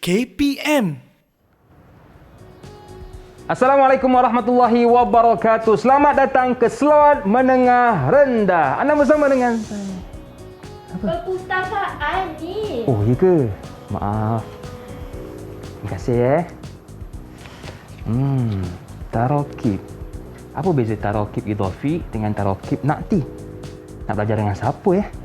KPM. Assalamualaikum warahmatullahi wabarakatuh. Selamat datang ke Slot Menengah Rendah. Anda bersama dengan saya. Perpustakaan ni. Oh, ya ke? Maaf. Terima kasih Tarakib. Apa beza tarakib idhafi dengan tarakib na'ti? Nak belajar dengan siapa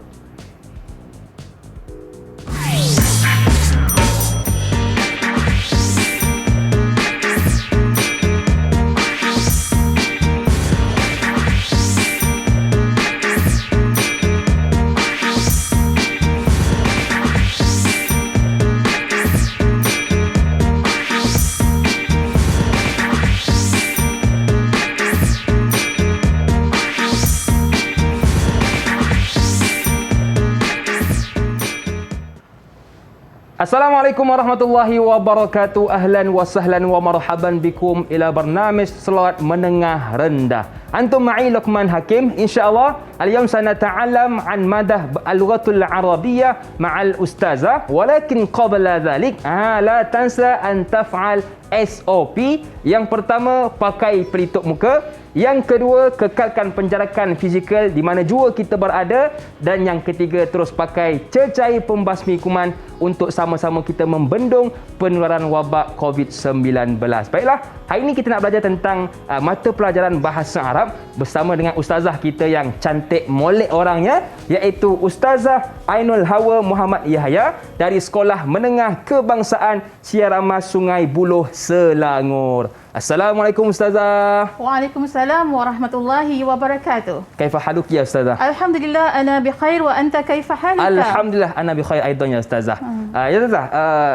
Assalamualaikum warahmatullahi wabarakatuh. Ahlan wa sahlan wa marhaban bikum ila barnamij Slot Menengah Rendah. Antum ma'i Luqman Hakim. InsyaAllah al-yawm sanata'alam an madah al-lughatul arabiyyah ma'al ustazah. Walakin qabla dhalik la tansa an taf'al SOP. Yang pertama, pakai pelitup muka. Yang kedua, kekalkan penjarakan fizikal di mana jua kita berada. Dan yang ketiga, terus pakai cecair pembasmi kuman untuk sama-sama kita membendung penularan wabak COVID-19. Baiklah, hari ini kita nak belajar tentang mata pelajaran bahasa Arab bersama dengan ustazah kita yang cantik molek orangnya, iaitu Ustazah Ainul Hawa Muhammad Yahya dari Sekolah Menengah Kebangsaan Siaramas Sungai Buloh, Selangor. Assalamualaikum Ustazah. Waalaikumsalam warahmatullahi wabarakatuh. Kaifa haluki ya Ustazah? Alhamdulillah ana bikhair wa anta kaifa haluka? Alhamdulillah ana bikhair aidan ya Ustazah. Ya Ustazah,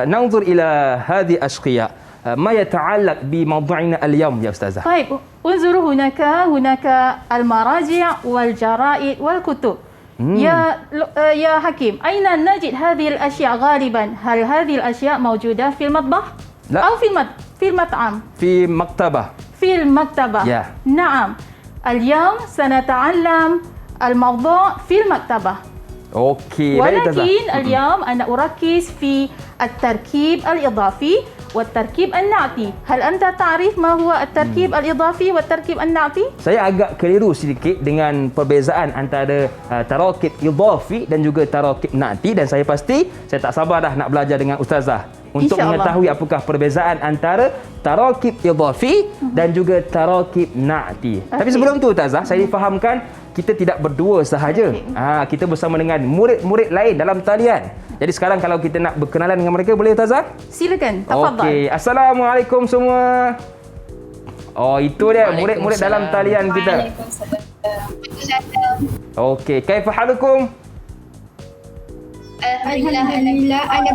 nanzur ila hadhi ashqiya. ما يتعلق بموضوعنا اليوم يا أستاذة؟ طيب انظروا هناك المراجع والجرائد والكتب. يا حكيم، أين نجد هذه الأشياء غالبا؟ هل هذه الأشياء موجودة في المطبخ؟ لا. أو في المطعم؟ في مكتبة. في المكتبة. Yeah. نعم. اليوم سنتعلم الموضوع في المكتبة. أوكي. ولكن اليوم أنا أركز في التركيب الإضافي والتركيب النعتي. هل أنت تعرف ما هو التركيب الإضافي والتركيب النعتي؟ Saya agak keliru sedikit dengan perbezaan antara tarakib idhafi dan juga tarakib na'ti, dan saya pasti saya tak sabar dah nak belajar dengan ustazah untuk mengetahui apakah perbezaan antara tarakib idhafi dan juga tarakib na'ti. Tapi sebelum tu ustazah, saya difahamkan kita tidak berdua sahaja. Kita bersama dengan murid-murid lain dalam talian. Jadi sekarang kalau kita nak berkenalan dengan mereka, boleh ustazah? Silakan, tafadhal. Okey, assalamualaikum semua. Oh, itu dia murid-murid dalam talian kita. Okey, kaifa halukum? Alhamdulillah, ana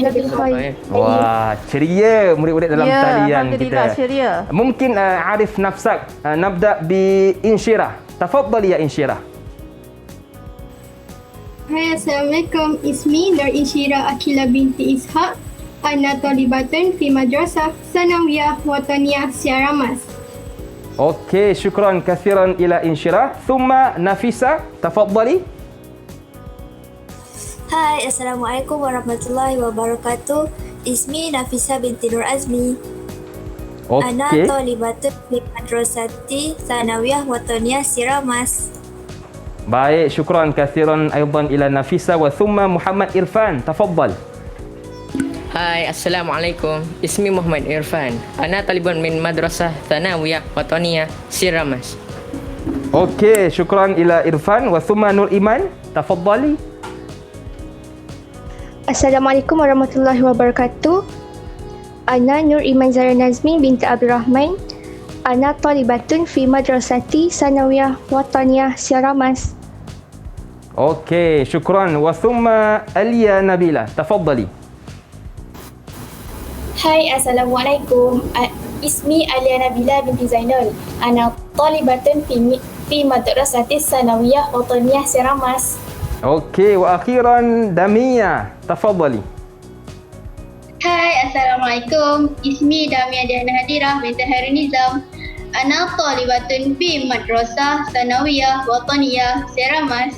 bikhair. Wah, ceria murid-murid dalam talian kita. ceria. Mungkin arif nafsak. Nabda bi Insyirah. Tafaddali ya Insyirah. Hai, Assalamualaikum. Ismi Nur Insyirah Akila binti Ishaq. Ana talibatan fi madrasah sanawiyah wataniyah Siaramas. Okey, syukran kathiran ila Insyirah. Thumma Nafisa, tafaddali. Hai, Assalamualaikum warahmatullahi wabarakatuh. Ismi Nafisa binti Nur Azmi. Ana talibatun fi madrasati sanawiyah wataniyah Siaramas. Baik, syukran kathiran aidan ila Nafisa wa thumma Muhammad Irfan, tafaddal. Hai, Assalamualaikum. Ismi Muhammad Irfan. Ana taliban min madrasah Thanawiyah Wataniyah Siaramas. Okey, syukran ila Irfan wa thumma Nur Iman, tafaddali. Assalamualaikum warahmatullahi wabarakatuh. Ana Nur Iman Zahra Nazmi binti Abdul Rahman. Ana talibatun fi madrasati sanawiyah wataniyah Siaramas. Okey, syukran wa thumma Alia Nabila, tafaddali. Hai, Assalamualaikum. Ismi Alia Nabila binti Zainal. Ana talibatun fi madrasati sanawiyah wataniyah Siaramas. Okey, wa akhiran Damia, tafaddali. Hai, Assalamualaikum. Ismi Damia Diana Hadirah binti Hairul Nizam. Ana talibatun fi madrasah sanawiyah wataniyah Siaramas.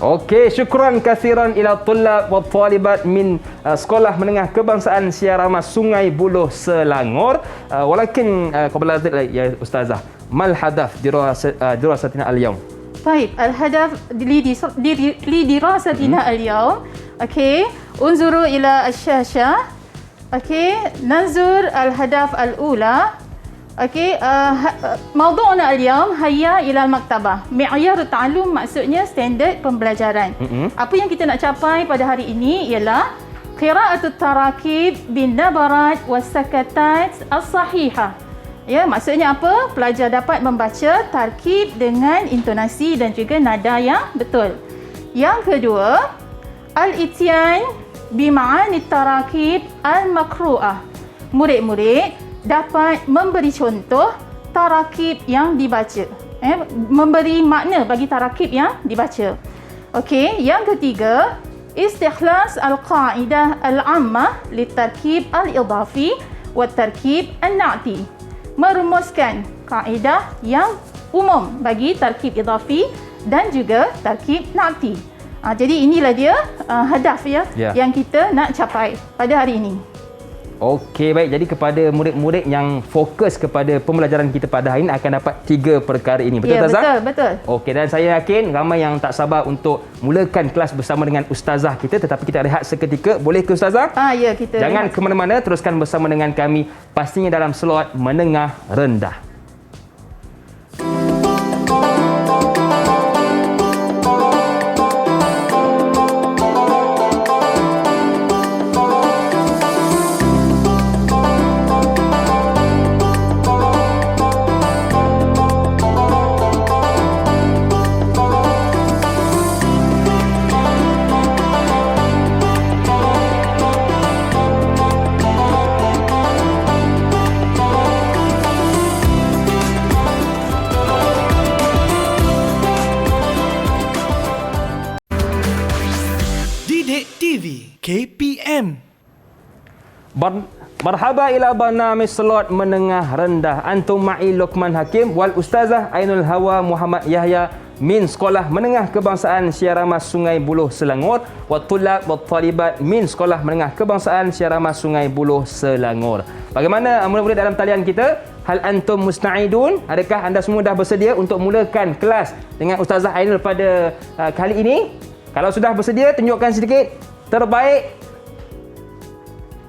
Okey, syukran kasiran ila tullab wa talibat min Sekolah Menengah Kebangsaan Siaramas Sungai Buloh Selangor. Walakin qabla dhalik ya ustazah, mal hadaf dirasatina al-yawm? طيب الهدف لدراستنا اليوم انظروا إلى الشاشة. ننظر الهدف الأولى. موضوعنا اليوم هيا إلى المكتبة. معيار التعلم maksudnya standard pembelajaran. Apa yang kita nak capai pada hari ini ialah qira'atut tarakib bin nabarat was sakatat as-sahihah. Ya, maksudnya apa? Pelajar dapat membaca tarkib dengan intonasi dan juga nada yang betul. Yang kedua, al-ityan bima'ani tarakib al-makru'ah. Murid-murid dapat memberi contoh tarakib yang dibaca. Memberi makna bagi tarakib yang dibaca. Okey, yang ketiga, istikhlas al-qa'idah al-ammah litarkib al-idafi wa tarkib al-na'ti. Merumuskan kaedah yang umum bagi tarkib idafi dan juga tarkib na'ti. Jadi inilah dia hadaf yang kita nak capai pada hari ini. Okey, baik. Jadi kepada murid-murid yang fokus kepada pembelajaran kita pada hari ini akan dapat 3 perkara ini. Betul, Ustazah? Betul. Okey, dan saya yakin ramai yang tak sabar untuk mulakan kelas bersama dengan Ustazah kita. Tetapi kita rehat seketika. Boleh ke Ustazah? Ya, kita Jangan rehat. ke mana-mana, teruskan bersama dengan kami. Pastinya dalam slot menengah rendah. KPM. Marhaba ila barnamij slot menengah rendah. Antum ma'i Luqman Hakim wal Ustazah Ainul Hawa Muhammad Yahya min Sekolah Menengah Kebangsaan Siaramas Sungai Buloh Selangor wa tullab wa talibat min Sekolah Menengah Kebangsaan Siaramas Sungai Buloh Selangor. Bagaimana murid-murid dalam talian kita? Hal antum musta'idun? Adakah anda semua dah bersedia untuk mulakan kelas dengan Ustazah Ainul pada kali ini? Kalau sudah bersedia, tunjukkan sedikit. Terbaik.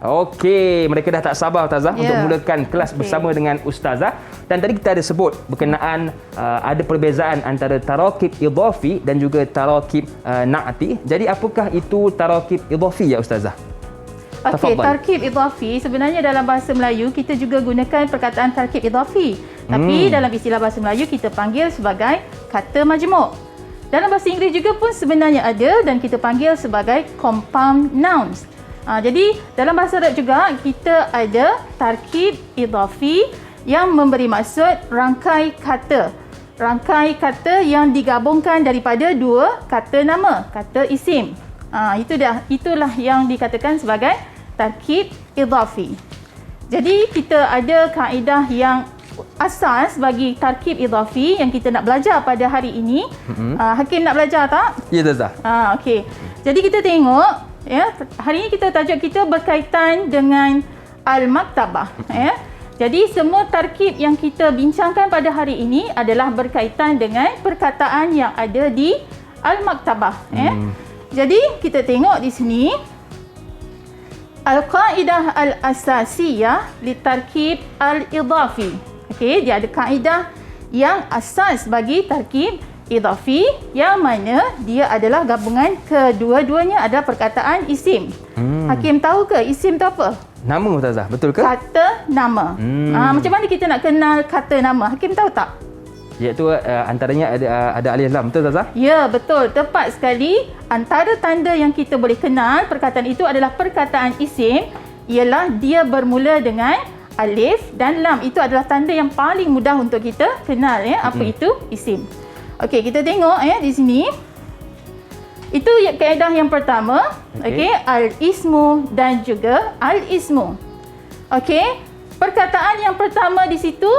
Okey, mereka dah tak sabar Ustazah untuk mulakan kelas bersama dengan Ustazah. Dan tadi kita ada sebut berkenaan ada perbezaan antara tarakib idafi dan juga tarakib na'ti. Jadi apakah itu tarakib idafi ya Ustazah? Okey, tarkib idafi sebenarnya dalam bahasa Melayu kita juga gunakan perkataan tarkib idafi. Tapi dalam istilah bahasa Melayu kita panggil sebagai kata majmuk. Dalam bahasa Inggeris juga pun sebenarnya ada dan kita panggil sebagai compound nouns. Jadi dalam bahasa Arab juga kita ada tarkib idafi yang memberi maksud rangkai kata. Rangkai kata yang digabungkan daripada dua kata nama, kata isim. Itulah yang dikatakan sebagai tarkib idafi. Jadi kita ada kaedah yang asas bagi tarkib idafi yang kita nak belajar pada hari ini. Hakim nak belajar tak? Ya, Ustazah. Okey. Jadi kita tengok hari ini tajuk kita berkaitan dengan al-maktabah. Jadi semua tarkib yang kita bincangkan pada hari ini adalah berkaitan dengan perkataan yang ada di al-maktabah. Jadi kita tengok di sini al-qaedah al-asasiyah litarkib al-idafi. Okey, dia ada kaedah yang asas bagi tarkib idafi yang mana dia adalah gabungan kedua-duanya ada perkataan isim. Hakim tahu ke isim tu apa? Nama Ustazah, betul ke? Kata nama. Macam mana kita nak kenal kata nama? Hakim tahu tak? Iaitu antaranya ada alif lam, betul Ustazah? Ya, betul. Tepat sekali. Antara tanda yang kita boleh kenal perkataan itu adalah perkataan isim ialah dia bermula dengan alif dan lam. Itu adalah tanda yang paling mudah untuk kita kenal apa itu isim. Okey, kita tengok di sini. Itu kaedah yang pertama, okey, al-ismu dan juga al-ismu. Okey, perkataan yang pertama di situ,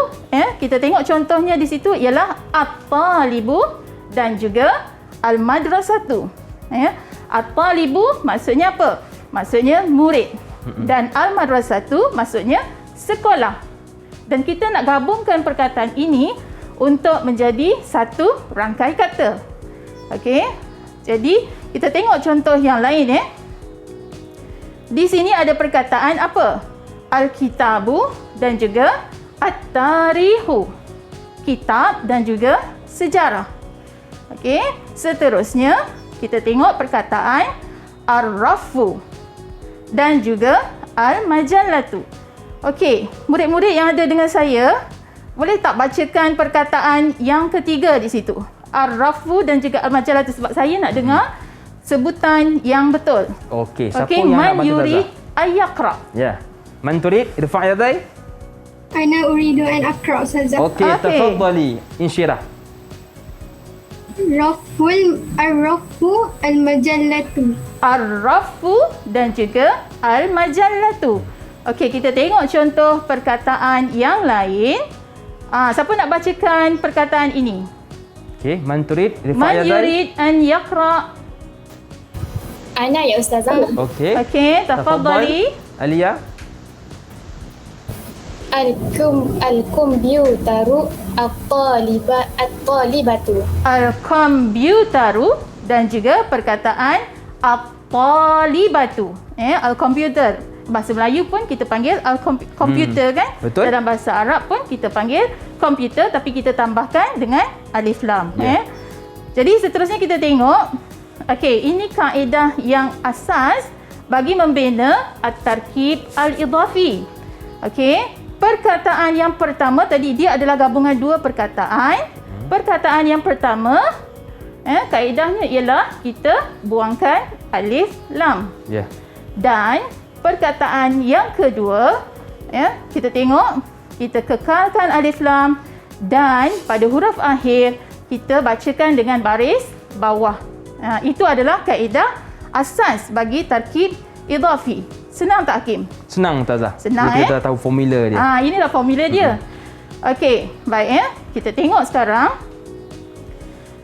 kita tengok contohnya di situ ialah at-talibu dan juga al-madrasatu. Ya. At-talibu maksudnya apa? Maksudnya murid. Dan al-madrasatu maksudnya sekolah. Dan kita nak gabungkan perkataan ini untuk menjadi satu rangkai kata. Okey. Jadi kita tengok contoh yang lain Di sini ada perkataan apa? Al-kitabu dan juga at-tarihu. Kitab dan juga sejarah. Okey, seterusnya kita tengok perkataan ar-rafu dan juga al-majallatu. Okey, murid-murid yang ada dengan saya, boleh tak bacakan perkataan yang ketiga di situ? Ar-rafu dan juga al-majallatu, sebab saya nak dengar sebutan yang betul. Okey, siapa Okey, yang nak man baca yurid Ustazah? ayyaqra. Ya. Man turid? Irfa' yaday. Ana uridu an aqra Ustazah. Okey, Okey. tafaddali. Insyirah. Ar-rafu al-majallatu. Ar-rafu dan juga al-majallatu. Okey, kita tengok contoh perkataan yang lain. Siapa nak bacakan perkataan ini? Okey, man turid? Irfa' Man yaday. yurid an yaqra. Ana ya Ustazah. Okey. Okey, tafaddali. Alia. Al-komputaru at-talibatu. Al-komputaru dan juga perkataan at-talibatu. Al-komputer. Bahasa Melayu pun kita panggil al-komputer kan? Betul. Dalam bahasa Arab pun kita panggil komputer tapi kita tambahkan dengan alif lam. Ya. Jadi seterusnya kita tengok. Okey, ini kaedah yang asas bagi membina at-tarkib al-idafi. Okey. Perkataan yang pertama tadi dia adalah gabungan dua perkataan. Perkataan yang pertama kaedahnya ialah kita buangkan alif lam. Ya. Dan perkataan yang kedua kita tengok kita kekalkan alif lam dan pada huruf akhir kita bacakan dengan baris bawah. Itu adalah kaedah asas bagi tarkib idafi. Senang tak Hakim? Senang Ustazah. Senang, Kita dah tahu formula dia. Inilah formula dia. Okey, baik kita tengok sekarang.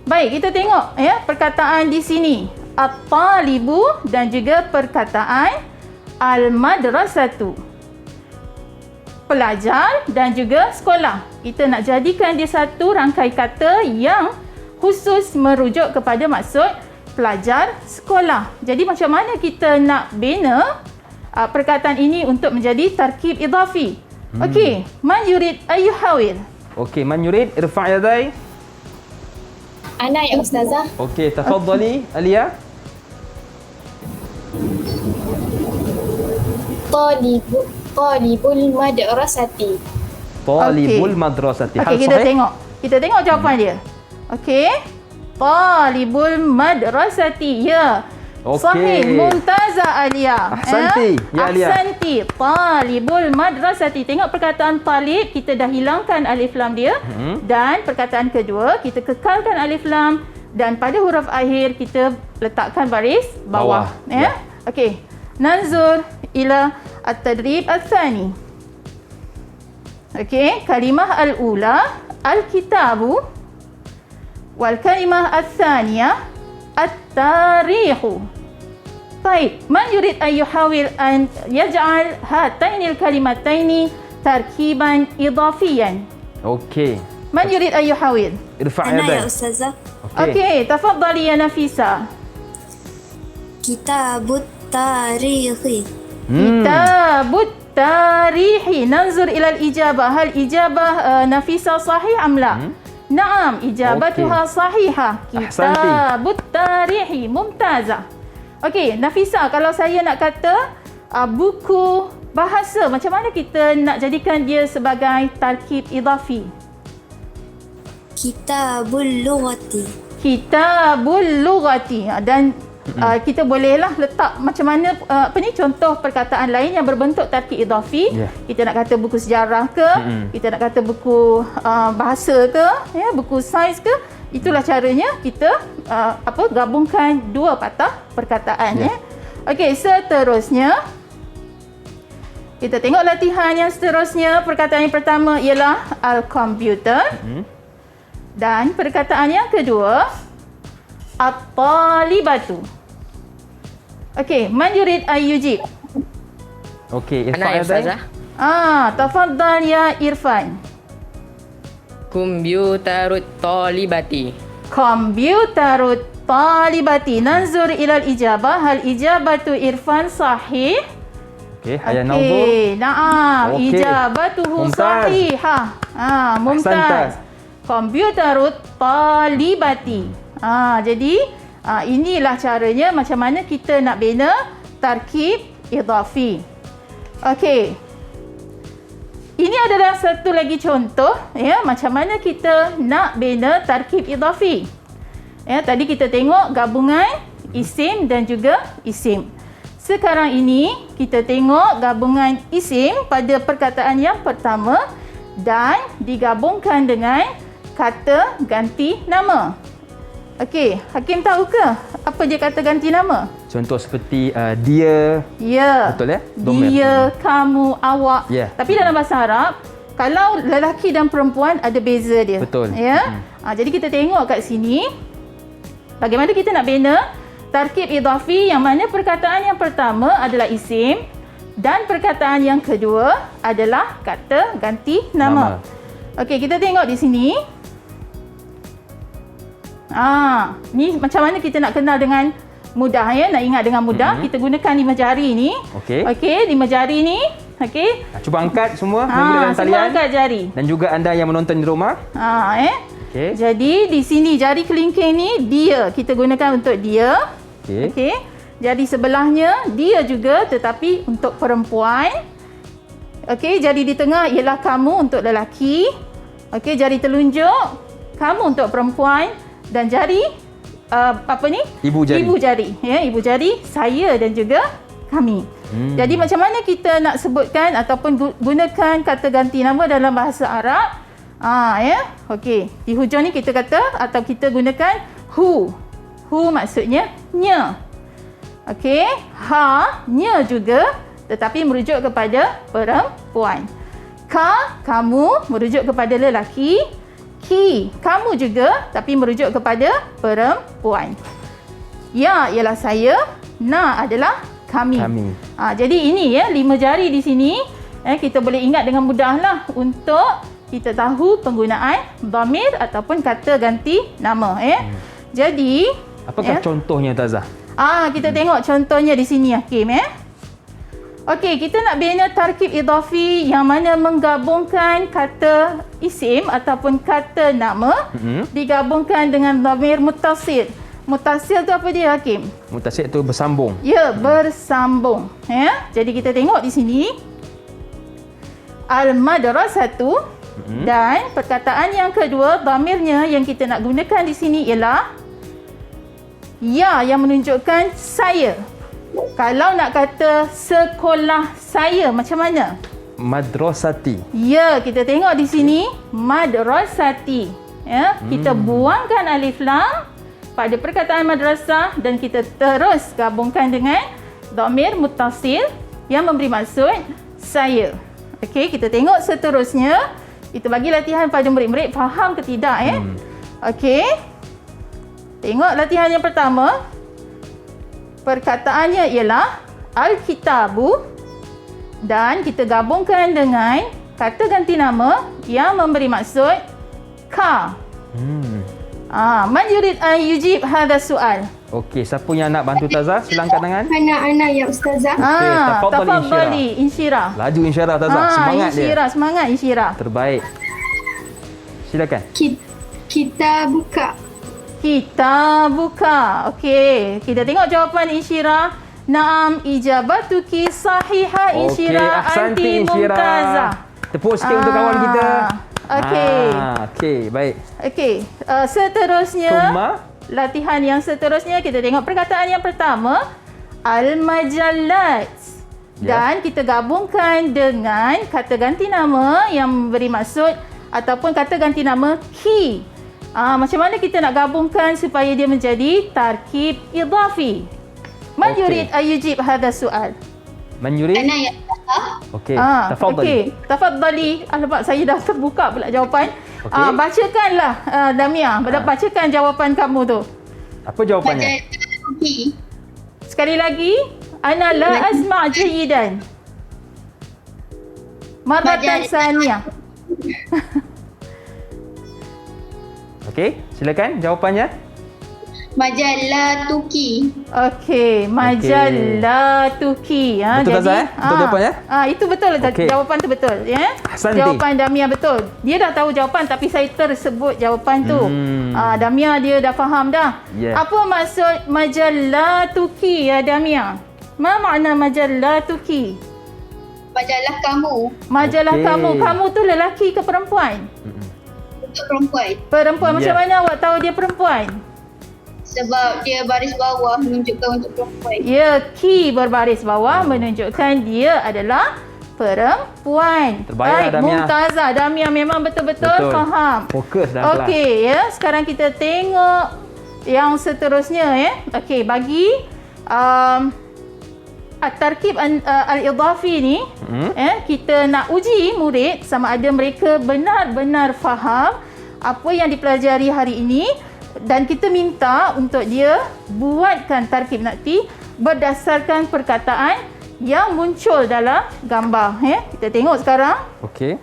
Baik, kita tengok perkataan di sini. At-talibu dan juga perkataan al-madrasatu. Pelajar dan juga sekolah. Kita nak jadikan dia satu rangkai kata yang khusus merujuk kepada maksud pelajar sekolah. Jadi macam mana kita nak bina perkataan ini untuk menjadi tarkib idafi? Okey, man yurid ayyuhawil. Okey, man yurid irfa' yaday. Ana ya Ustazah. Okey, tafaddali Alia. Talibul madrasati. Talibul madrasati. Okey, kita tengok. Kita tengok jawapan dia. Okey. Talibul madrasati. Ya. Okey. Sahih. Mumtazah Alia. Ahsanti. Ya, Alia. Ahsanti. Talibul madrasati. Tengok perkataan talib, kita dah hilangkan alif lam dia. Dan perkataan kedua, kita kekalkan alif lam dan pada huruf akhir kita letakkan baris bawah. Ya. Okey. Nanzur ila at-tadrib al-thani. Okey, kalimah al-ula al-kitabu wal kalimah al-thaniyah at-tarikhu. Baik, man yurid an yuhawil an yaj'al hataini al-kalimataini tarkiban idafiyan. Okey. Man yurid an yuhawil? Irfa' Ana yaday. ya Ustazah. Okey, tafaddali ya Nafisa. Kitabut tarikhi. Kitabut tarihi. Nanzur ila al-ijabah. Hal ijabah Nafisa sahih am la? Naam, ijabatuha sahihah. Kitabut tarihi. Mumtazah. Okey, Nafisa, kalau saya nak kata buku bahasa, macam mana kita nak jadikan dia sebagai tarkib idafi? Kitabul lughati. Kitabul lughati. Dan kita bolehlah letak macam mana contoh perkataan lain yang berbentuk tarkib idafi. Kita nak kata buku sejarah ke, kita nak kata buku bahasa ke, buku sains ke. Itulah caranya kita gabungkan dua patah perkataan. Okey, seterusnya kita tengok latihan yang seterusnya. Perkataan yang pertama ialah al-computer. Dan perkataan yang kedua at-talibatu. Okey, man yurid an yujib? Okey, Ana ya Irfan. Ustazah. Tafaddal ya Irfan. Komputerut talibati. Komputerut talibati. Nanzur ilal ijabah. Hal ijabatu Irfan sahih? Okey, hayya nanzur. Okey, naam. Okey. Ijabatuhu Mumtaz. sahihah. Mumtaz. Ahsantas. Komputerut talibati. Jadi inilah caranya macam mana kita nak bina tarkib idhafi. Okey. Ini adalah satu lagi contoh ya macam mana kita nak bina tarkib idhafi. Ya, tadi kita tengok gabungan isim dan juga isim. Sekarang ini kita tengok gabungan isim pada perkataan yang pertama dan digabungkan dengan kata ganti nama. Okey, Hakim tahu ke apa dia kata ganti nama? Contoh seperti dia. Ya. Betul ya? Domir. Dia, kamu, awak. Ya. Tapi dalam bahasa Arab, kalau lelaki dan perempuan ada beza dia. Betul. Ya. Jadi kita tengok kat sini bagaimana kita nak bina tarkib idhafi yang mana perkataan yang pertama adalah isim dan perkataan yang kedua adalah kata ganti nama. Okey, kita tengok di sini. Ni macam mana kita nak kenal dengan mudah ya, nak ingat dengan mudah. Kita gunakan 5 jari ni. Okey. Okey, 5 jari ni. Okey. Cuba angkat semua menggunakan talian. Semua angkat jari. Dan juga anda yang menonton di rumah. Okey. Jadi di sini jari kelingking ni dia, kita gunakan untuk dia. Okey. Okey. Jari sebelahnya dia juga tetapi untuk perempuan. Okey, jari di tengah ialah kamu untuk lelaki. Okey, jari telunjuk kamu untuk perempuan dan jari Ibu jari. Ibu jari. Ya, ibu jari saya dan juga kami. Jadi macam mana kita nak sebutkan ataupun gunakan kata ganti nama dalam bahasa Arab? Ya. Okey. Di hujung ni kita kata atau kita gunakan hu. Hu maksudnya nya. Okey. Ha, nya juga tetapi merujuk kepada perempuan. Ka, kamu merujuk kepada lelaki. Ki, kamu juga tapi merujuk kepada perempuan. Ya ialah saya, na adalah kami. Jadi ini ya 5 jari di sini kita boleh ingat dengan mudahlah untuk kita tahu penggunaan dhamir ataupun kata ganti nama Jadi apakah contohnya Tazah? Kita tengok contohnya di sini Hakim Okey, kita nak bina tarkib idhafi yang mana menggabungkan kata isim ataupun kata nama digabungkan dengan dhamir muttasil. Muttasil tu apa dia Hakim? Muttasil tu bersambung. Ya, bersambung. Jadi kita tengok di sini al-madrasatu dan perkataan yang kedua dhamirnya yang kita nak gunakan di sini ialah ya yang menunjukkan saya. Kalau nak kata sekolah saya macam mana? Madrasati. Ya, kita tengok di sini madrasati. Ya, kita buangkan alif lam pada perkataan madrasah dan kita terus gabungkan dengan dhamir muttasil yang memberi maksud saya. Okey, kita tengok seterusnya. Itu bagi latihan pada murid-murid faham ke tidak Okey. Tengok latihan yang pertama. Perkataannya ialah al-kitabu dan kita gabungkan dengan kata ganti nama yang memberi maksud ka. Man yurid an yujib hadha soal? Okey, siapa yang nak bantu Tazah? Sila angkat tangan. Anak-anak ya Ustazah. Okey, tafadhali Insyirah. Laju Insyirah Tazah, semangat Insyirah, dia. Semangat Insyirah. Terbaik. Silakan. Kita buka. Kita buka. Okey, kita tengok jawapan Insyirah. Naam, ijabatuki sahihah Insyirah. Ahsanti Anti mumtazah. Tepuk sikit untuk kawan kita. Okey. Okey, baik. Okey, seterusnya Summa. latihan yang seterusnya kita tengok perkataan yang pertama al-majallat. Dan kita gabungkan dengan kata ganti nama yang memberi maksud ataupun kata ganti nama ki. Macam mana kita nak gabungkan supaya dia menjadi tarkib idhafi? Man yurid ayujib hadha soal? Man yurid? Ana ya Okey, tafadhali. Okey, tafadhali. Alamak, saya dah terbuka pula jawapan. Okey. Bacakanlah Damia, bacakan jawapan kamu tu. Apa jawapannya? Majalah Tuki. Sekali lagi, ana la asma' jayidan. Marratan saniyah. Okey, silakan jawapannya. Majalah Tuki. Okey, majalah Tuki. Betul, Tazah, betul jawapannya? Itu betul. Okey. Jawapan tu betul. Ya? Ahsanti. Jawapan Damia betul. Dia dah tahu jawapan tapi saya tersebut jawapan tu. Damia dia dah faham dah. Yeah. Apa maksud majalah Tuki ya Damia? Ma makna majalah Tuki? Majalah kamu. Majalah Okey. kamu. Kamu tu lelaki ke perempuan? Untuk perempuan. Perempuan. Macam Ya. mana awak tahu dia perempuan? Sebab dia baris bawah menunjukkan untuk perempuan. Ya, key berbaris bawah menunjukkan dia adalah perempuan. Terbaiklah, Damia. Mumtazah. Damia memang betul-betul Betul. faham. Fokus dalam kelas. Okey, ya. Sekarang kita tengok yang seterusnya ya. Okey, bagi at-tarkib al-idafi ni, kita nak uji murid sama ada mereka benar-benar faham apa yang dipelajari hari ini, dan kita minta untuk dia buatkan tarkib nakti berdasarkan perkataan yang muncul dalam gambar. Ya. Kita tengok sekarang Okey.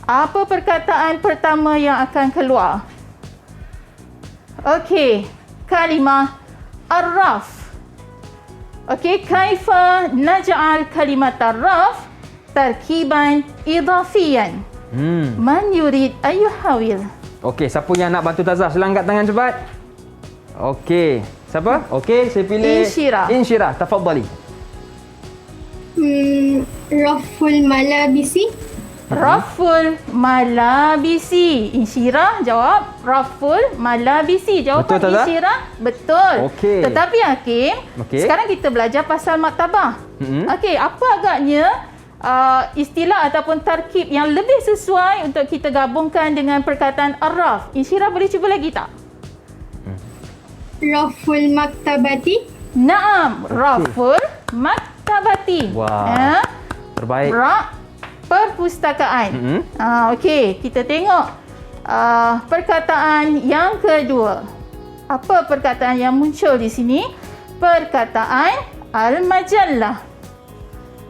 apa perkataan pertama yang akan keluar. Okey, kalimah ar-raf. Okey, kaifa naj'al kalimat ar-raf tarkiban idafiyan? Man yurid an yuhawil? Okey, siapa yang nak bantu Tazah? Sila angkat tangan cepat. Okey. Siapa? Okey, saya pilih Insyirah. Insyirah, tafadhali. Raful malabisi. Raful malabisi. Insyirah jawab Raful malabisi. Jawapan Betul, Tazah? Insyirah betul. Okey. Tetapi Hakim, Okey. sekarang kita belajar pasal maktabah. Okey, apa agaknya istilah ataupun tarkib yang lebih sesuai untuk kita gabungkan dengan perkataan arraf? Insyirah boleh cuba lagi tak? Raful maktabati. Naam, Raful maktabati. Wah. Terbaik. Perpustakaan. Okey, kita tengok perkataan yang kedua. Apa perkataan yang muncul di sini? Perkataan al-majallah.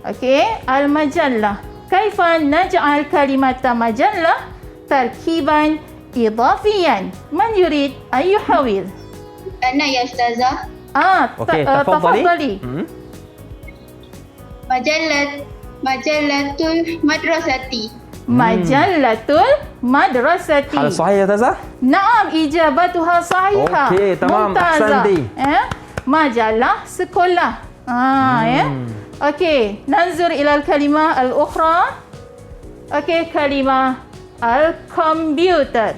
Okey, al-majallah. Kaifa naj'al kalimata majallah tarkiban idafiyan? Man yurid an yuhawil? Ana ya Ustazah. Okey, tafadhali. Majallatul madrasati. Majallatul madrasati. Hal sahih ya Tazah? Naam, ijabatuha sahihah. Okey, tamam. Mumtazah. Ahsanti. Majalah sekolah. Ya. Okey, nanzur ila al-kalimah al-ukhra. Okey, kalimah al-komputer.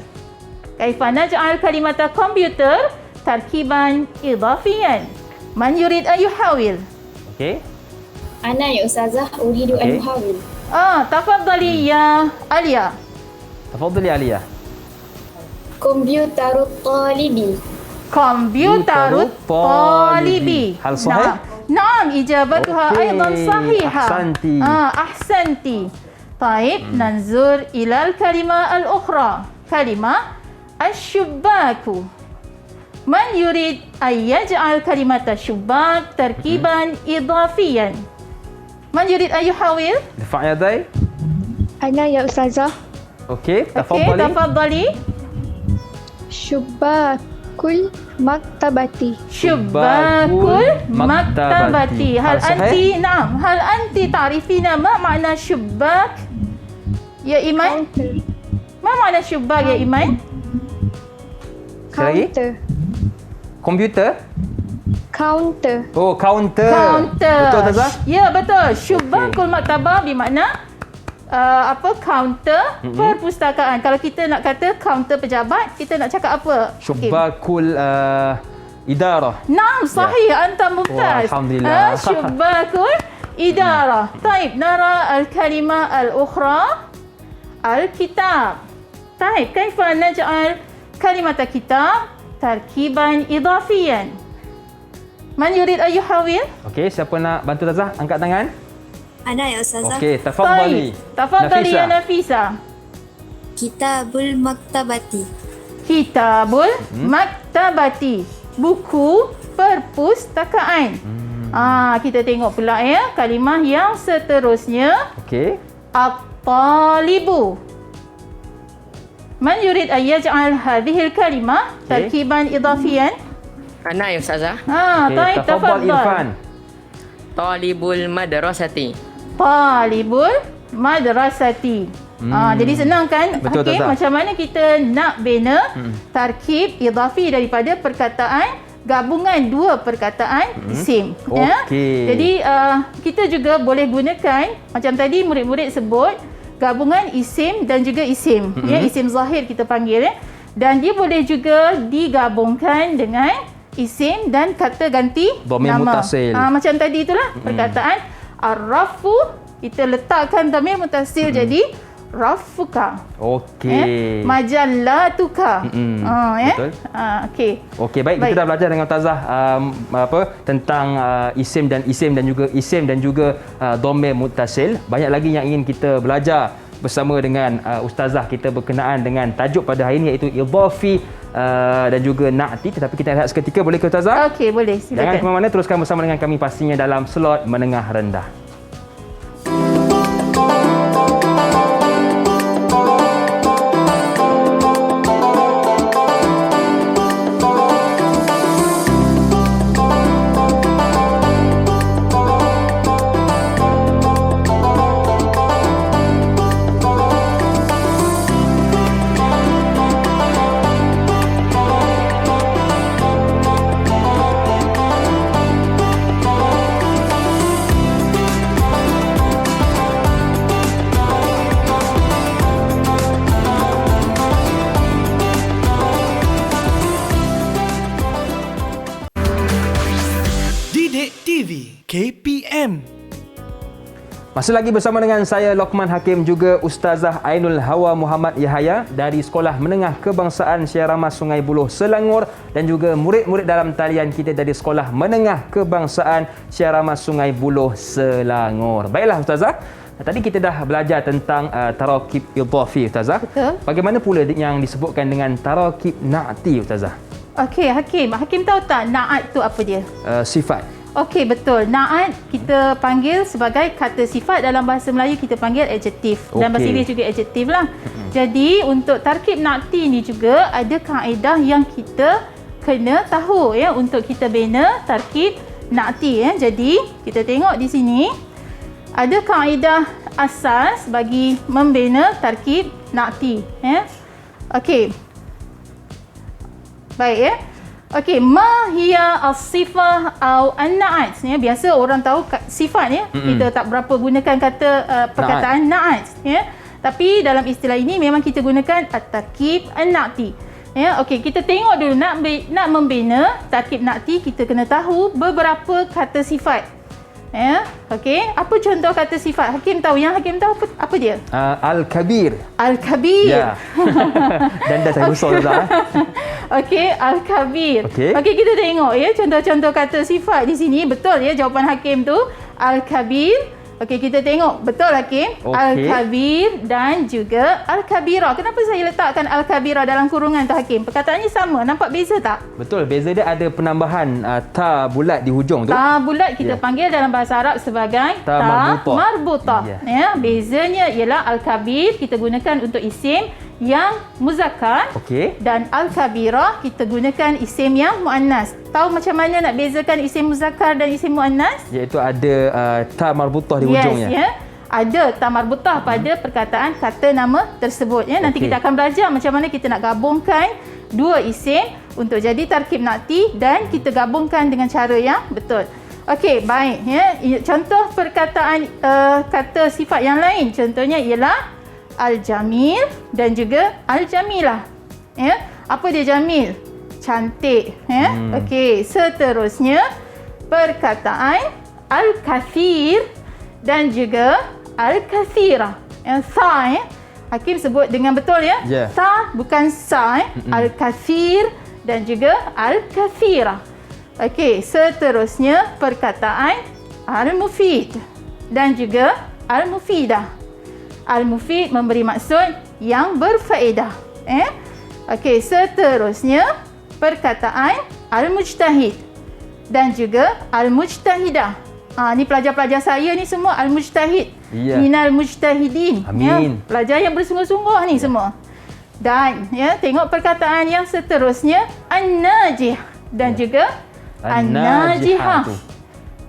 Kaifa naj'al kalimata komputer tarkiban idafiyan? Man yurid an yuhawil? Okey. Ana ya Ustazah, uridu an Okey. uhawil. Tafadhali ya Alia. Tafadhali Aliyah. Komputerut talibi. Komputerut talibi. Hal sahih? Naam, ijabatuha Okey, aidan sahihah. ahsanti. Ahsanti. Taib, nanzur ila al-kalimah al-ukhra. Kalimah ash-shubbaku. Man yurid an yaj'al kalimat ash-shubbak tarkiban idafiyan? Man yurid an yuhawil? Irfa' yadai. Ana ya Ustazah. Okey, Okey, tafadhali. tafadhali. Syubbakul maktabati. Syubbakul maktabati. maktabati. Hal Hal sahih? anti, naam. Hal anti ta'rifina ma makna syubbak? Ya Iman? Ma makna syubbak ya Iman? Sekali lagi. Counter. Komputer. Counter. Oh, counter. Counter. Betul Tazah? Ya, betul. Syubbakul maktabah bermakna counter perpustakaan. Kalau kita nak kata counter pejabat, kita nak cakap apa? Okey. Syubbakul idarah. Naam, sahih. Anta mumtaz. Wah, alhamdulillah. Syubbakul idarah. Taib, nara al-kalimah al-ukhra al-kitab. Taib, kaifa naj'al kalimat kitab tarkiban idafiyan? Man yurid an yuhawil? Okey, siapa nak bantu Tazah? Angkat tangan. Ana ya Ustazah. Okey, tafadhali. Tafadhali ya Nafisa. Nafisa. Kitabul maktabati. Kitabul maktabati. buku perpustakaan. Kita tengok pula ya kalimah yang seterusnya. Okey. At-talibu. Man yurid an yaj'al hadhihi al-kalimah tarkiban idafiyan? Ana ya Ustazah. Taib, Tafadhal Irfan. Talibul madrasati. Talibul madrasati. Jadi senang kan Betul, Hakim, Ustazah. macam mana kita nak bina tarkib idafi daripada perkataan gabungan dua perkataan isim. Ya? Okey. Jadi kita juga boleh gunakan macam tadi murid-murid sebut gabungan isim dan juga isim. Ya, isim zahir kita panggil ya. Dan dia boleh juga digabungkan dengan isim dan kata ganti Dhamir nama. muttasil. Macam tadi itulah perkataan ar-rafu, kita letakkan dhamir muttasil jadi rafuka. Okey. Majallatuka. Betul. Okey. Okey, baik. Kita dah belajar dengan Ustazah tentang isim dan juga dhamir muttasil. Banyak lagi yang ingin kita belajar bersama dengan Ustazah kita berkenaan dengan tajuk pada hari ini iaitu idhafi dan juga na'ti. Tetapi kita rehat seketika, boleh ke Ustazah? Okey, boleh. Jangan Silakan. ke mana-mana, teruskan bersama dengan kami pastinya dalam slot menengah rendah. Didik TV KPM. Masih lagi bersama dengan saya Lokman Hakim, juga Ustazah Ainul Hawa Muhammad Yahaya dari Sekolah Menengah Kebangsaan Syiaramas Sungai Buloh Selangor, dan juga murid-murid dalam talian kita dari Sekolah Menengah Kebangsaan Syiaramas Sungai Buloh Selangor. Baiklah Ustazah, tadi kita dah belajar tentang tarakib idhafi Ustazah. Betul. Bagaimana pula yang disebutkan dengan tarakib na'ti Ustazah? Okey, Hakim tahu tak na'at tu apa dia? Sifat. Okey, betul. Na'at kita panggil sebagai kata sifat, dalam bahasa Melayu kita panggil adjektif. Dan bahasa Inggeris juga adjektif lah. Jadi untuk tarkib na'ti ni juga ada kaedah yang kita kena tahu ya untuk kita bina tarkib na'ti ya. Jadi kita tengok di sini ada kaedah asas bagi membina tarkib na'ti ya. Okey. Baik ya. Okey, ma hiya as-sifah atau an-na'at ya. Biasa orang tahu sifat ya. Kita tak berapa gunakan kata perkataan na'at ya. Tapi dalam istilah ini memang kita gunakan at-tarkib an-na'ti. Ya, okey, kita tengok dulu nak membina tarkib na'ti, kita kena tahu beberapa kata sifat. Ya, okey. Apa contoh kata sifat? Hakim tahu. Yang Hakim tahu apa dia? Al-kabir. Al-kabir. Ya. Dan dah saya usah Ustazah. Okey, al-kabir. Okey. Okey, kita tengok ya contoh-contoh kata sifat di sini. Betul ya jawapan Hakim tu al-kabir. Okey, kita tengok betul Hakim. Okey. Al-kabir dan juga al-kabira. Kenapa saya letakkan al-kabira dalam kurungan tu Hakim? Perkataannya sama. Nampak beza tak? Betul, beza dia ada penambahan ta bulat di hujung tu. Ta bulat kita panggil dalam bahasa Arab sebagai Ta marbutah. Ya. Ya, bezanya ialah al-kabir kita gunakan untuk isim yang muzakkar. Okey. Dan al-kabira kita gunakan isim yang muannas. Tahu macam mana nak bezakan isim muzakkar dan isim muannas? Iaitu ada ta marbutah di hujungnya. Yes, ya. Ada ta marbutah pada perkataan kata nama tersebut ya. Nanti Okey. kita akan belajar macam mana kita nak gabungkan dua isim untuk jadi tarkib na'ti dan kita gabungkan dengan cara yang betul. Okey, baik ya. Contoh perkataan kata sifat yang lain contohnya ialah al-jamil dan juga al-jamilah. Ya. Apa dia jamil? Cantik, ya. Okey, seterusnya perkataan al-kathir dan juga al-kathira. Yang sa ya. Hakim sebut dengan betul ya. Ya. Sa bukan sa ya. Al-kathir dan juga al-kathira. Okey, seterusnya perkataan al-mufid dan juga al-mufidah. Al-mufid memberi maksud yang berfaedah. Okey, seterusnya perkataan al-mujtahid dan juga al-mujtahidah. Ni pelajar-pelajar saya ni semua al-mujtahid. Ya. Minal mujtahidin. Amin. Pelajar yang bersungguh-sungguh ni semua. Dan tengok perkataan yang seterusnya an-najih dan juga an-najihah.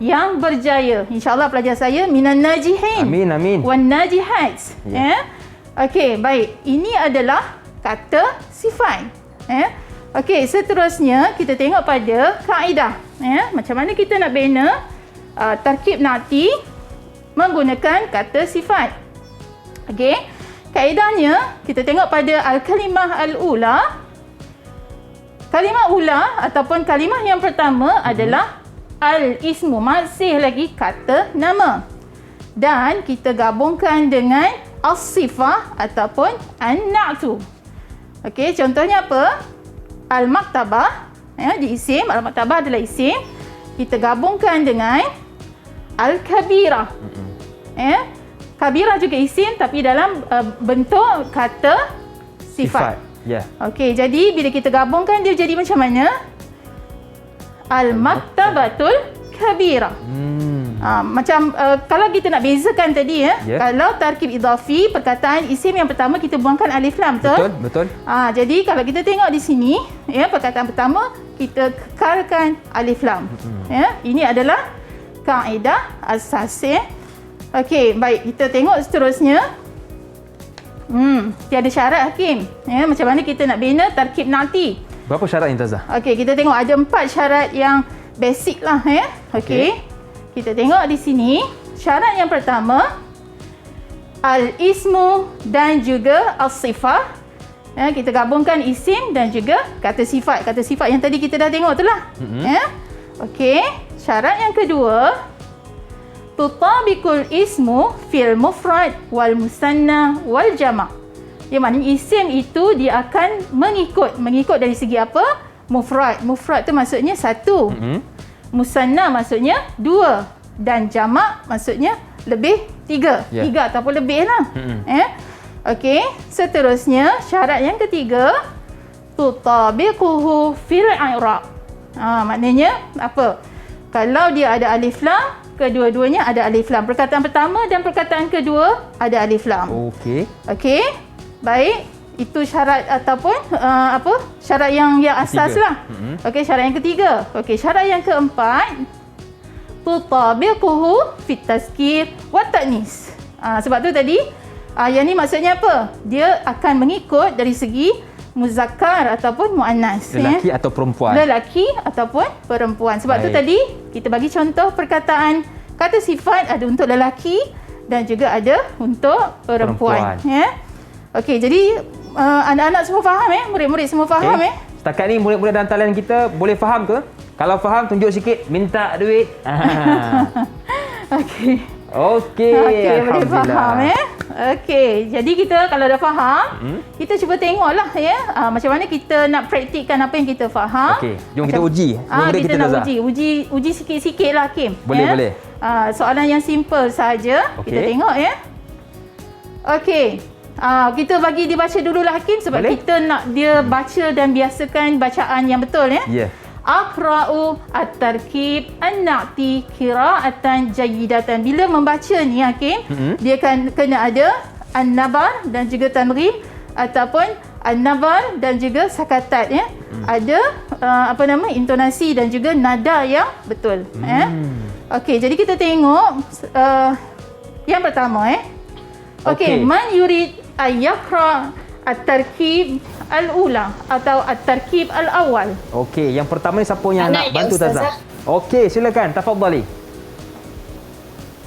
Yang berjaya. InsyaAllah pelajar saya minan najihin. Amin, amin. Wan najihat. Okey, baik. Ini adalah kata sifat. Okey, seterusnya kita tengok pada kaedah. Macam mana kita nak bina tarkib na'ti menggunakan kata sifat. Okey. Kaedahnya kita tengok pada al-kalimah al-ula. Kalimah ula ataupun kalimah yang pertama adalah al-ismu, masih lagi kata nama. Dan kita gabungkan dengan as-sifah ataupun an-na'tu. Okey, contohnya apa? Al-maktabah, di isim, al-maktabah adalah isim. Kita gabungkan dengan al-kabirah. Kabirah juga isim tapi dalam bentuk kata sifat. Okey, jadi bila kita gabungkan dia jadi macam mana? Al-maktabatul kabirah. Macam kalau kita nak bezakan tadi kalau tarkib idhafi, perkataan isim yang pertama kita buangkan alif lam, betul? Betul. Jadi kalau kita tengok di sini, perkataan pertama kita kekalkan alif lam. Ini adalah kaedah asas. Okey, baik, kita tengok seterusnya. Tiada syarat Hakim. Macam mana kita nak bina tarkib na'ti? Berapa syarat Intazah? Okey, kita tengok ada 4 syarat yang basic lah. Okey. Kita tengok di sini. Syarat yang pertama, al-ismu dan juga as-sifah. Kita gabungkan isim dan juga kata sifat. Kata sifat yang tadi kita dah tengok tu lah. Okey. Syarat yang kedua, tutabikul ismu fil mufrad wal musanna wal jama'. Yang maknanya isim itu dia akan mengikut dari segi apa? Mufrad. Mufrad tu maksudnya satu. Musanna maksudnya dua. Dan jama' maksudnya lebih tiga. Tiga ataupun lebih lah. Okey. Seterusnya syarat yang ketiga, tutabiquhu fil i'rab. Maknanya apa? Kalau dia ada alif lam, kedua-duanya ada alif lam. Perkataan pertama dan perkataan kedua ada alif lam. Okey. Baik, itu syarat ataupun syarat yang asas lah. Okey, syarat yang ketiga. Okey, syarat yang keempat, tutabiquhu fit tazkir wa ta'nis. Sebab tu tadi yang ni maksudnya apa? Dia akan mengikut dari segi muzakkar ataupun muannas. Lelaki atau perempuan. Lelaki ataupun perempuan. Sebab tu tadi kita bagi contoh perkataan kata sifat ada untuk lelaki dan juga ada untuk perempuan. Okey, jadi anak-anak semua faham murid-murid semua faham Setakat ni murid-murid dalam talian kita boleh faham ke? Kalau faham tunjuk sikit, minta duit. Okey. Alhamdulillah. Boleh faham Okey, jadi kita kalau dah faham, kita cuba tengoklah macam mana kita nak praktikkan apa yang kita faham. Okey, jom kita uji. Kita nak uji sikit-sikit lah Hakim. Boleh. Soalan yang simple saja. Kita tengok Okey. Kita bagi dia baca dululah Hakim sebab kita nak dia baca dan biasakan bacaan yang betul Aqra'u at-tarkib an-na'ti qira'atan jayyidatan. Bila membaca ni Hakim, dia kena ada an-nabar dan juga tanghim ataupun an-nabar dan juga sakatat Ada intonasi dan juga nada yang betul. Okey, jadi kita tengok yang pertama Okey, man yurid ayyaqra at-tarkib al-ula atau at-tarkib al-awwal. Okey, yang pertama ni siapa yang nak bantu Tazah? Okey, silakan, tafadhali.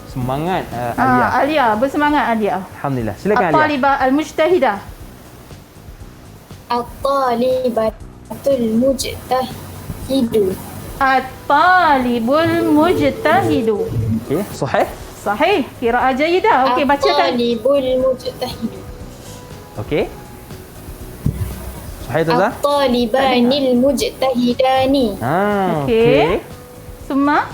Semangat Alia. Alia, bersemangat Alia. Alhamdulillah. Silakan Alia. At-talibah al-mujtahidah. At-talibatul mujtahidu. At-talibul mujtahidu. Okey, sahih? Sahih. Qiraah jayyidah. Okey, bacakan. At-talibul mujtahidu. Okey. Sahih Tazah? At-talibanil mujtahidani. Okey. Summa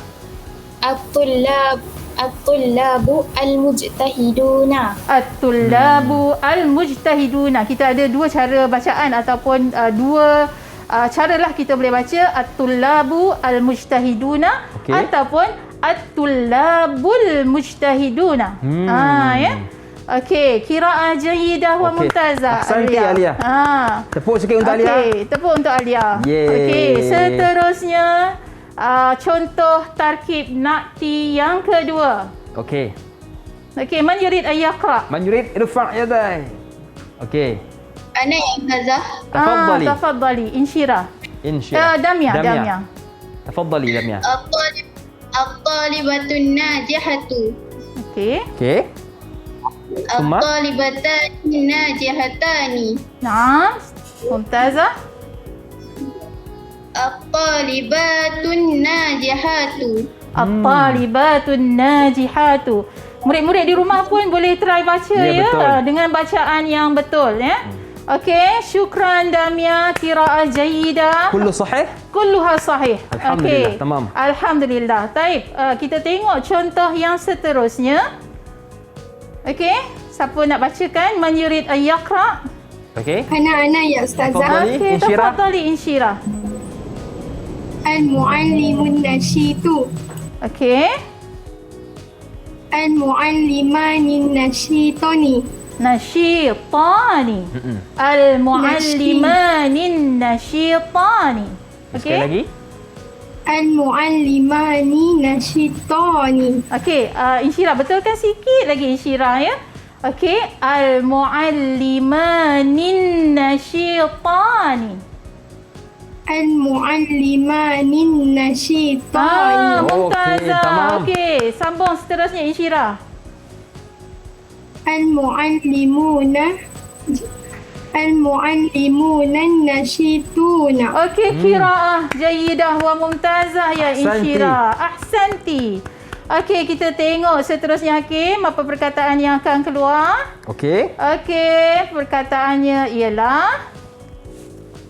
At-tullabu al-mujtahiduna. At-tullabu al-mujtahiduna. Kita ada dua cara bacaan ataupun dua caralah kita boleh baca at-tullabu al-mujtahiduna ataupun at-tullabul mujtahiduna. Ya. Okey, qiraah jayyidah wa mumtazah. Ahsanti Alia. Tepuk sikit untuk Alia. Okey, tepuk untuk Alia. Yeay. Okey, seterusnya contoh tarkib nakti yang kedua. Okey. Okey, man yurid an yaqra? Man yurid irfa' yaday. Okey. Ana ya Ustazah. Tafadhali. Tafadhali, insyirah. Insyirah. Damya. Tafadhali Damya. At-talibatun najihatu. Okey. Okey. Summa? At-talibatani najihatani. Naam. Mumtazah. At-talibatun najihatu. At-talibatun najihatu. Murid-murid di rumah pun boleh try baca ya, betul. dengan bacaan yang betul ya. Okey, syukran Damia, qiraah jayyidah. Kullu sahih? Kulluha sahih. Alhamdulillah, tamam. Alhamdulillah. Taib, kita tengok contoh yang seterusnya. Okey, siapa nak bacakan? Man yurid an yaqra? Okey. Ana ya Ustazah. Tafadhali. Okey, Insyirah. tafadhali insyirah. Al-muallimun nashitu. Okey. Al-muallimani nashitani. Nasyitani. Al-muallimani nasyitani. Sekali lagi. Al-muallimani nashitani. Okey, insyirah betulkan sikit lagi insyirah ya. Okey, al-muallimani nasyitani. Al-muallimani nashitani. Mumtazah. tamam. Okey, sambung seterusnya insyirah. Al-muallimuna nashituna. Okey, qiraah jayyidah wa mumtazah ya Ahsanti. insyirah. Ahsanti. Okey, kita tengok seterusnya Hakim, apa perkataan yang akan keluar? Okey. Okey, perkataannya ialah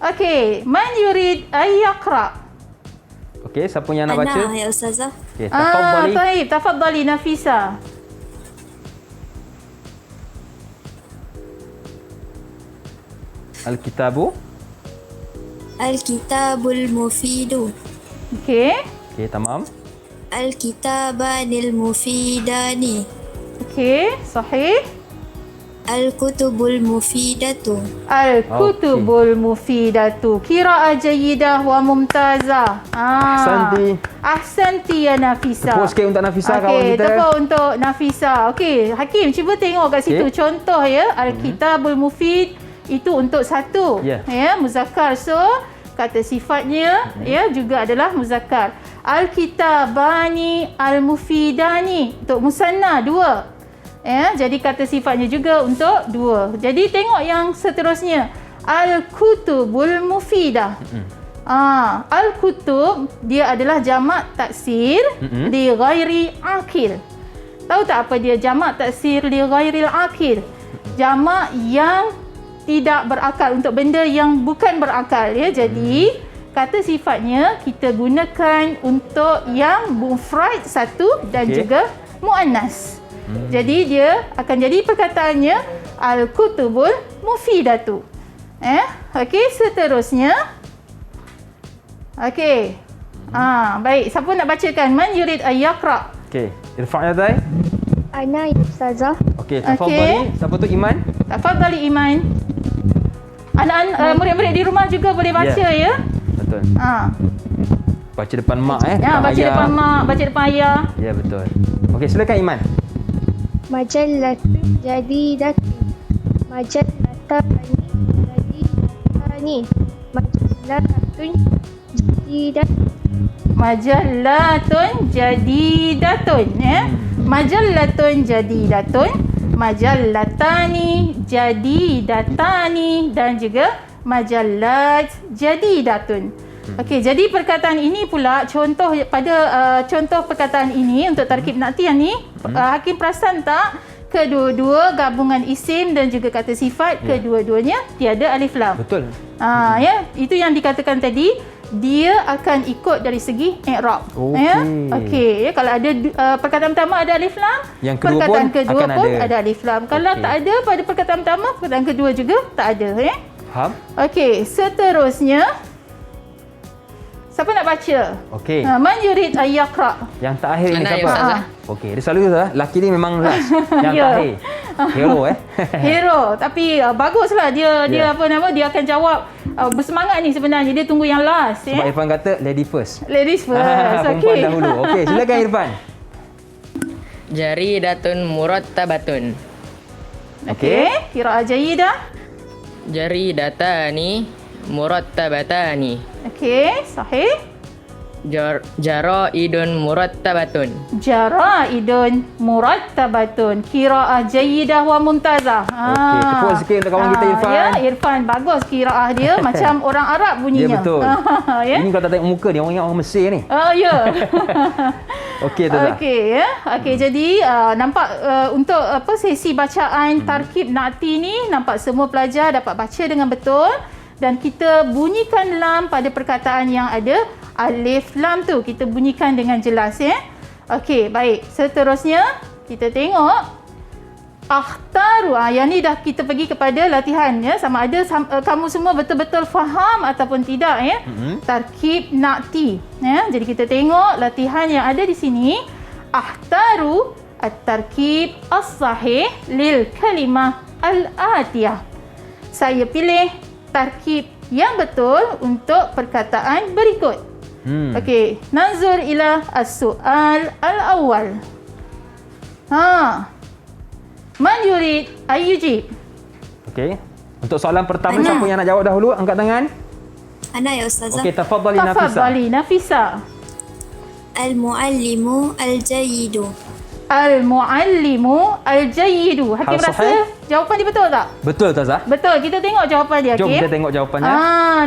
okey, man yurid an yaqra? Okey, siapa yang nak baca? Ana ya Ustazah. Okey, tafadhali. Baik, tafadhali Nafisa. Al-kitabu. Al-kitabul mufidu. Okey. Okey, tamam. Al-kitabanil mufidani. Okey, sahih. Al-kutubul mufidatu. Al-kutubul mufidatu. Qiraah jayyidah wa mumtazah. Ahsanti. Ahsanti ya Nafisa. Tepuk sikit untuk Nafisa, kawan Okey, kita. tepuk untuk Nafisa. Okey, Hakim cuba tengok kat situ Okey. contoh ya. Al-kitabul mufid itu untuk satu. Ya. Ya, muzakkar. So, kata sifatnya ya juga adalah muzakkar. Al-kitabani al-mufidani untuk musanna dua. Ya, jadi kata sifatnya juga untuk dua. Jadi tengok yang seterusnya. Al-kutubul mufidah. Al-kutub dia adalah jamak taksir li ghairi akil. Tahu tak apa dia jamak taksir li ghairil akil? Jamak yang tidak berakal, untuk benda yang bukan berakal ya. Jadi kata sifatnya kita gunakan untuk yang mufrad satu dan juga muannas. Jadi dia akan jadi perkataannya al-kutubul mufidatu. Okey, seterusnya. Okey. Baik, siapa nak bacakan? Man yurid an yaqra? Okey, irfa' yaday. Ana ya Ustazah. Okey, tafadhali. Siapa tu Iman? Tafadhali Iman. Anak-anak murid-murid di rumah juga boleh baca ya. Betul. Baca depan mak Ya, baca ayah. depan mak, baca depan ayah. Ya, betul. Okey, silakan Iman. Majallatun jadidatun. Majallatani jadidatani. Majallatun jadidatun. Majallatun jadidatun ya. Majallatun jadidatun, majallatani jadidatani dan juga majallat jadidatun. Okey, jadi perkataan ini pula contoh pada contoh perkataan ini untuk tarkib nakti yang ni Hakim perasan tak kedua-dua gabungan isim dan juga kata sifat kedua-duanya tiada alif lam. Betul. Ya, itu yang dikatakan tadi, dia akan ikut dari segi i'rab. Okey. Ya. Okey, ya, kalau ada perkataan pertama ada alif lam, Yang kedua perkataan pun kedua akan pun ada. ada alif lam. Kalau Okey. tak ada pada perkataan pertama, perkataan kedua juga tak ada ya. Faham? Okey, seterusnya siapa nak baca? Okey. Man yurid ayyaqra. Yang terakhir ni Anak ya, siapa? Ustazah. Okey, dia selalu lah. Laki ni memang last. Yang Ya. terakhir. Hero Hero, tapi baguslah dia Ya. apa nama, dia akan jawab bersemangat ni sebenarnya. Dia tunggu yang last Sebab ya. Irfan kata lady first. Ladies first. Perempuan Okey. dahulu. Okey, silakan Irfan. Jaridatun murattabatun. Okey, qiraah jayyidah. Jaridatani murattabatani. Okey, sahih. Jaraidun murattabatun. Jaraidun murattabatun. Qiraah jayyidah wa muntazah. Okey, tepuk sikit untuk kawan kita Irfan. Ya, Irfan bagus qiraah dia macam orang Arab Ya bunyinya. betul. Ya. Ini kalau tak tengok muka dia, orang ingat orang Mesir ni. Ya. Okey, Ustazah. Okey ya. Okey, jadi nampak untuk apa sesi bacaan tarkib na'ti ni nampak semua pelajar dapat baca dengan betul dan kita bunyikan lam pada perkataan yang ada alif lam tu kita bunyikan dengan jelas ya. Okey, baik. Seterusnya kita tengok akhtaru. Yang ni dah kita pergi kepada latihan ya, sama ada kamu semua betul-betul faham ataupun tidak ya. Tarkib na'ti ya. Jadi kita tengok latihan yang ada di sini. Akhtaru at-tarkib as-sahih lil kalimah al-atiyah. Saya pilih tarkib yang betul untuk perkataan berikut. Okey, nanzur ila as-su'al al-awwal. Man yurid ayyujib? Okey. Untuk soalan pertama, Ana. siapa yang nak jawab dahulu? Angkat tangan. Ana ya Ustazah. Okey, tafadhali Nafisa. Tafadhali Nafisa. Al-muallimu al-jayyidu. Al-muallimu al-jayyidu. Hakim Hal rasa sahih? jawapan dia betul tak? Betul, Ustazah. Betul. Kita tengok jawapan dia, Jom Hakim. kita tengok jawapannya.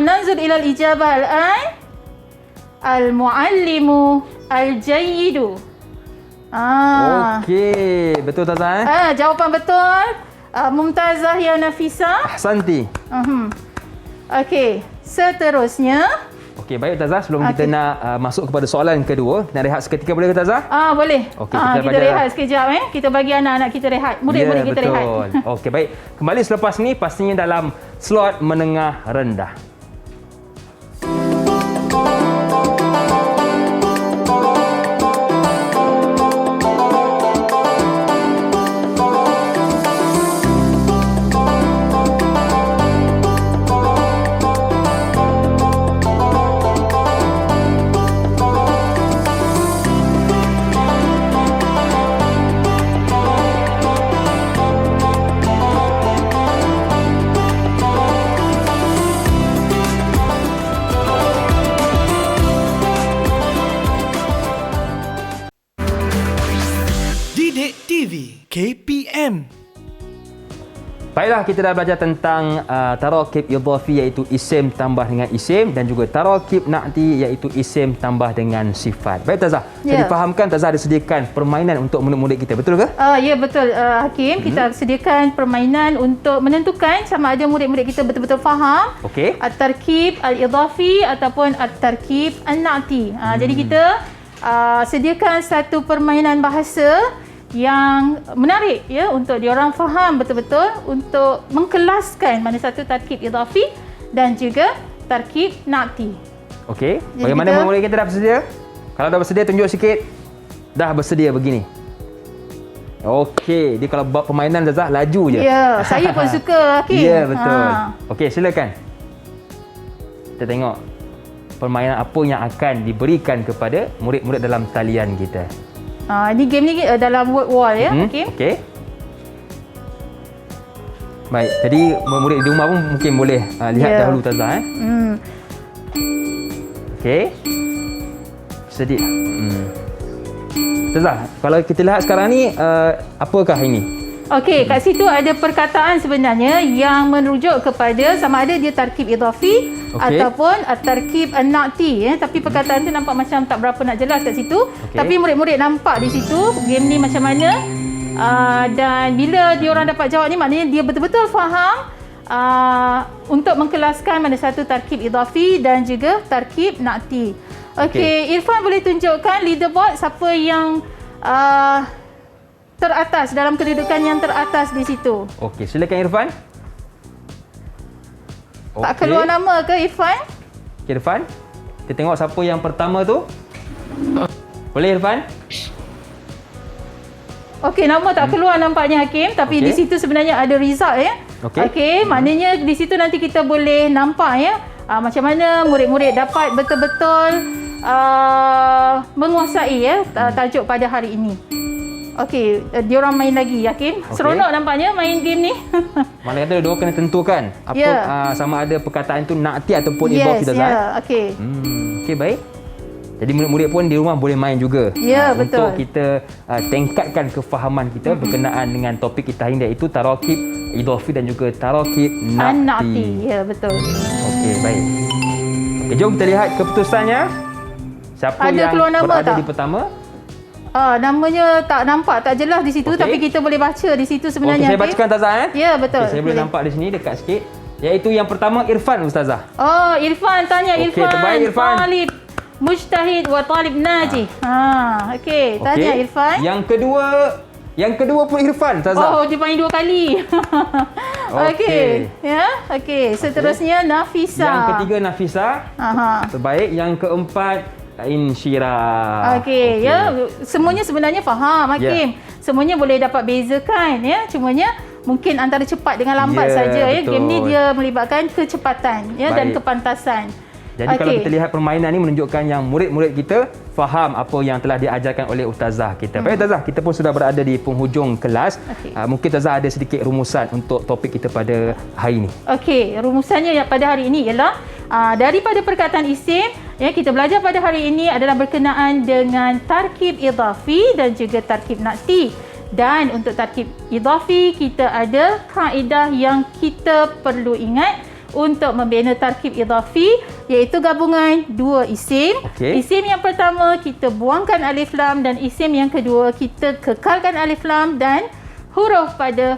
Nanzur ila al-ijabah al-an. Al-muallimu al-jayyidu. Okey, betul Ustazah. Jawapan betul. Mumtazah ya Nafisa. Ahsanti. Okey, seterusnya. Okey, baik Ustazah, sebelum kita Okey. nak masuk kepada soalan kedua, nak rehat seketika boleh ke Ustazah? Boleh. Okey, kita belajar. rehat sekejap Kita bagi anak-anak kita rehat. Murid-murid kita betul. rehat. Okey, baik. Kembali selepas ni pastinya dalam slot menengah rendah. Didik TV KPM. Baiklah, kita dah belajar tentang tarakib idhafi iaitu isim tambah dengan isim dan juga tarakib na'ti iaitu isim tambah dengan sifat. Baik Tazah, saya Ya. difahamkan Tazah ada sediakan permainan untuk murid-murid kita, betul ke? Ya betul Hakim. Kita sediakan permainan untuk menentukan sama ada murid-murid kita betul-betul faham Okey. at-tarkib al-idhafi ataupun at-tarkib an-na'ti. Jadi kita sediakan satu permainan bahasa yang menarik ya untuk diorang faham betul-betul untuk mengkelaskan mana satu tarkib idhafi dan juga tarkib na'ti. Okey. Jadi Bagaimana kita- murid kita dah bersedia? Kalau dah bersedia tunjuk sikit. Dah bersedia begini. Okey, dia kalau buat permainan Tazah laju je. Ya, saya pun suka Hakim. Ya, betul. Okey, silakan. Kita tengok permainan apa yang akan diberikan kepada murid-murid dalam talian kita. Ini game ni dalam word wall ya Hakim. Okey. Baik, jadi murid di rumah pun mungkin boleh lihat Ya. dahulu Tazah. Okey. Sedia. Tazah, kalau kita lihat sekarang ni, apakah ini? Okey, kat situ ada perkataan sebenarnya yang merujuk kepada sama ada dia tarkib idhafi ataupun tarkib an-na'ti tapi perkataan tu nampak macam tak berapa nak jelas kat situ. Tapi murid-murid nampak di situ game ni macam mana. Dan bila diorang dapat jawab ni maknanya dia betul-betul faham untuk mengkelaskan mana satu tarkib idhafi dan juga tarkib na'ti. Okey, Irfan boleh tunjukkan leaderboard siapa yang teratas dalam kedudukan yang teratas di situ. Okey, silakan Irfan. Tak keluar nama ke Irfan? Okey, Irfan. Kita tengok siapa yang pertama tu. Boleh Irfan? Okey, nama tak keluar nampaknya Hakim, tapi di situ sebenarnya ada result ya. Okey, maknanya di situ nanti kita boleh nampak ya macam mana murid-murid dapat betul-betul menguasai ya tajuk pada hari ini. Okey, diorang main lagi Hakim. Seronok nampaknya main game ni. Mana kata dua kena tentukan apa sama ada perkataan tu nakti ataupun idafi Ustazah. Ya, okey. Okey, baik. Jadi murid-murid pun di rumah boleh main juga. Ya, betul. Untuk kita tingkatkan kefahaman kita berkenaan dengan topik kita hari ini, iaitu tarakib idafi dan juga tarakib nakti. Ya, betul. Okey, baik. Okey, jom kita lihat keputusannya. Siapa Ada yang keluar nama berada tak? di pertama? Namanya tak nampak, tak jelas di situ, tapi kita boleh baca di situ sebenarnya. Okey, saya bacakan Ustazah Ya, betul. Okay, saya boleh nampak di sini dekat sikit. Iaitu yang pertama Irfan Ustazah. Oh, Irfan tanya. Okey, Irfan. terbaik Irfan. Talib mujtahid wa talib najih. Okey, tanya Irfan. Yang kedua pun Irfan Ustazah. Oh, dia panggil 2 kali. Okey. Ya, okey. Seterusnya Nafisa. Yang ketiga Nafisa. Terbaik. Yang keempat Insyirah. Okey, ya. Semuanya sebenarnya faham Hakim. Semuanya boleh dapat bezakan ya. Cumanya mungkin antara cepat dengan lambat saja ya. Game ni dia melibatkan kecepatan ya dan kepantasan. Jadi kalau kita lihat permainan ni menunjukkan yang murid-murid kita faham apa yang telah diajarkan oleh Ustazah kita. Baik Ustazah, kita pun sudah berada di penghujung kelas. Mungkin Ustazah ada sedikit rumusan untuk topik kita pada hari ini. Okey, rumusannya pada hari ini ialah daripada perkataan isim ya, kita belajar pada hari ini adalah berkenaan dengan tarkib idafi dan juga tarkib nakti. Dan untuk tarkib idafi kita ada kaedah yang kita perlu ingat untuk membina tarkib idafi, iaitu gabungan 2 isim. Isim yang pertama kita buangkan alif lam dan isim yang kedua kita kekalkan alif lam dan huruf pada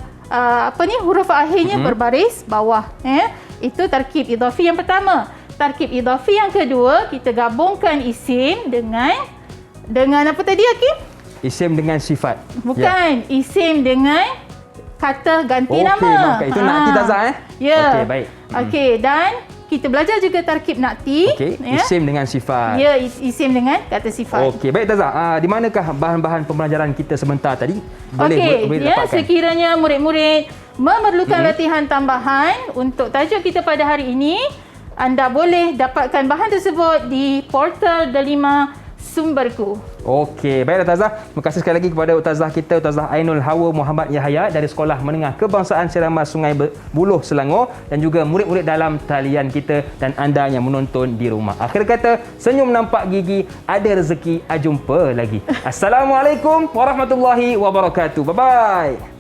huruf akhirnya berbaris bawah ya. Itu tarkib idafi yang pertama. Tarkib idafi yang kedua kita gabungkan isim dengan apa tadi Hakim? Isim dengan sifat. Bukan, isim dengan kata ganti nama. Okey, itu nakti Ustazah Ya. Okey, baik. Okey, dan kita belajar juga tarkib nakti. Okey, isim dengan sifat. Ya, isim dengan kata sifat. Okey, baik Ustazah. Di manakah bahan-bahan pembelajaran kita sebentar tadi? Boleh dapatkan. Sekiranya murid-murid memerlukan latihan tambahan untuk tajuk kita pada hari ini, anda boleh dapatkan bahan tersebut di portal Delima Sumberku. Okey, baiklah Ustazah. Terima kasih sekali lagi kepada Ustazah kita, Ustazah Ainul Hawa Muhammad Yahya dari Sekolah Menengah Kebangsaan Siramas Sungai Buloh, Selangor, dan juga murid-murid dalam talian kita dan anda yang menonton di rumah. Akhir kata, senyum nampak gigi, ada rezeki, jumpa lagi. Assalamualaikum warahmatullahi wabarakatuh. Bye-bye.